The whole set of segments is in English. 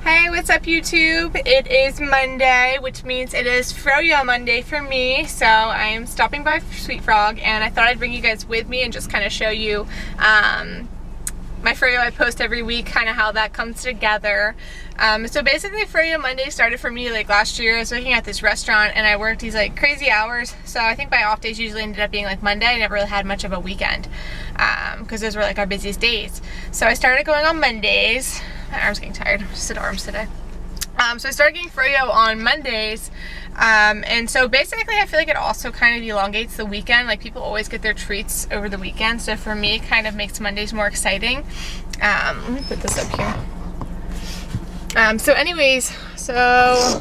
Hey, what's up YouTube? It is Monday, which means it is Froyo Monday for me. So I am stopping by Sweet Frog and I thought I'd bring you guys with me and just kind of show you my Froyo I post every week, kind of how that comes together. So basically Froyo Monday started for me like last year. I was working at this restaurant and I worked these like crazy hours. So I think my off days usually ended up being like Monday. I never really had much of a weekend because those were like our busiest days. So I started going on Mondays. My arm's getting tired. I'm just at arms today. So I started getting Froyo on Mondays. And so basically I feel like it also kind of elongates the weekend. Like people always get their treats over the weekend. So for me, it kind of makes Mondays more exciting. Let me put this up here. So anyways, yeah,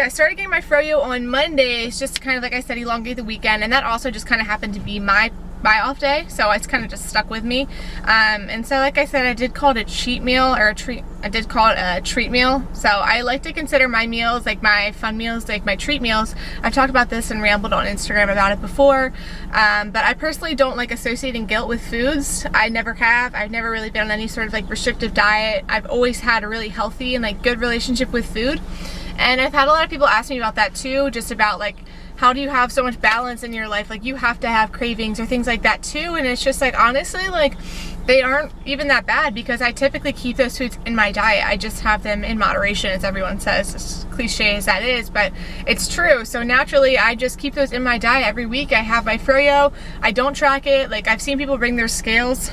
I started getting my Froyo on Mondays just to kind of, like I said, elongate the weekend. And that also just kind of happened to be my off day, so it's kind of just stuck with me. And so like I said, I did call it a cheat meal, or a treat. I did call it a treat meal. So I like to consider my meals, like my fun meals, like my treat meals. I've talked about this and rambled on Instagram about it before, but I personally don't like associating guilt with foods. I never have. I've never really been on any sort of like restrictive diet. I've always had a really healthy and like good relationship with food, and I've had a lot of people ask me about that too, just about like, how do you have so much balance in your life? Like you have to have cravings or things like that too. And it's just like, honestly, like they aren't even that bad because I typically keep those foods in my diet. I just have them in moderation, as everyone says, as cliche as that is, but it's true. So naturally, I just keep those in my diet every week. I have my Froyo. I don't track it. Like I've seen people bring their scales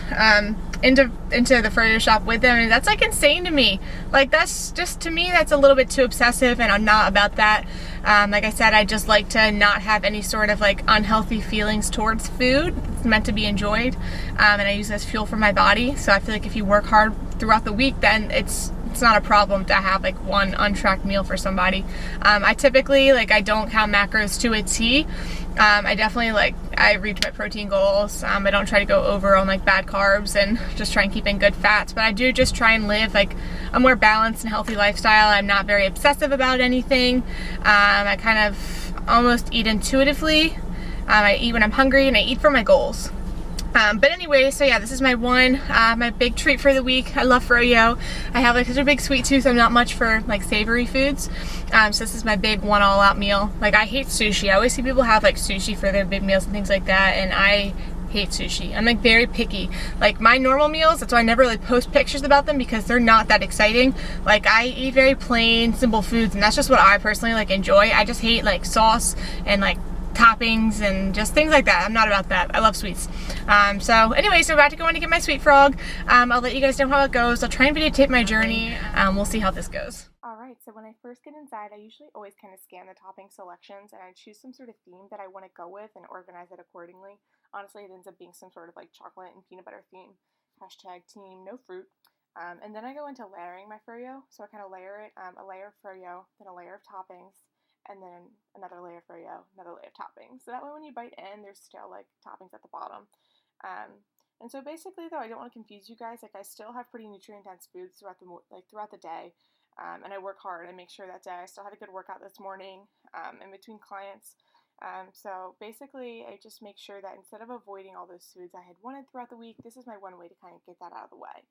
into the Froyo shop with them, and that's like insane to me. Like that's just, to me, that's a little bit too obsessive, and I'm not about that. Like I said, I just like to not have any sort of like unhealthy feelings towards food. It's meant to be enjoyed, and I use it as fuel for my body. So I feel like if you work hard throughout the week, then it's not a problem to have like one untracked meal for somebody. I typically, like, I don't count macros to a T. I definitely, like, I reach my protein goals. I don't try to go over on like bad carbs and just try and keep in good fats, but I do just try and live like a more balanced and healthy lifestyle. I'm not very obsessive about anything. I kind of almost eat intuitively. I eat when I'm hungry and I eat for my goals. But anyway, so yeah, this is my my big treat for the week. I love Froyo. I have like such a big sweet tooth. I'm not much for like savory foods. So this is my big one all-out meal. Like I hate sushi. I always see people have like sushi for their big meals and things like that, and I hate sushi. I'm like very picky. Like my normal meals, that's why I never really post pictures about them, because they're not that exciting. Like I eat very plain, simple foods, and that's just what I personally like enjoy. I just hate like sauce and like toppings and just things like that. I'm not about that. I love sweets. So anyway, so about to go in to get my Sweet Frog. I'll let you guys know how it goes. I'll try and videotape my journey. We'll see how this goes. Alright, so when I first get inside, I usually always kind of scan the topping selections and I choose some sort of theme that I want to go with and organize it accordingly. Honestly, it ends up being some sort of like chocolate and peanut butter theme. Hashtag team no fruit. And then I go into layering my Froyo. So I kind of layer it, a layer of Froyo, then a layer of toppings, and then another layer of Froyo, another layer of toppings. So that way when you bite in, there's still like toppings at the bottom. And so basically though, I don't want to confuse you guys. Like I still have pretty nutrient dense foods throughout the day. And I work hard. I make sure that day I still had a good workout this morning in between clients. So basically I just make sure that instead of avoiding all those foods I had wanted throughout the week, this is my one way to kind of get that out of the way.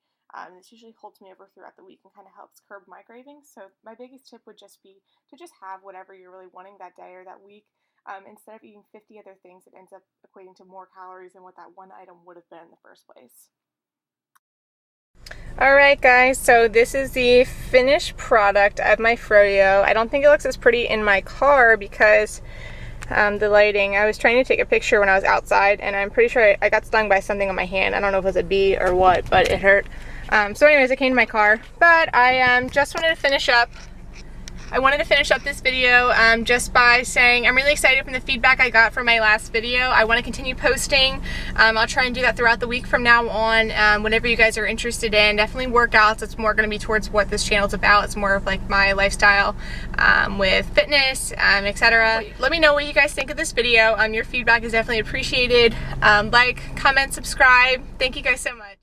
This usually holds me over throughout the week and kind of helps curb my cravings. So my biggest tip would just be to just have whatever you're really wanting that day or that week. Instead of eating 50 other things, it ends up equating to more calories than what that one item would have been in the first place. Alright guys, so this is the finished product of my Froyo. I don't think it looks as pretty in my car because the lighting. I was trying to take a picture when I was outside and I'm pretty sure I got stung by something on my hand. I don't know if it was a bee or what, but it hurt. So anyways, I came to my car, but I just wanted to finish up. I wanted to finish up this video just by saying I'm really excited from the feedback I got from my last video. I want to continue posting. I'll try and do that throughout the week from now on, whenever you guys are interested in. Definitely workouts. It's more going to be towards what this channel is about. It's more of like my lifestyle with fitness, etc. Let me know what you guys think of this video. Your feedback is definitely appreciated. Like, comment, subscribe. Thank you guys so much.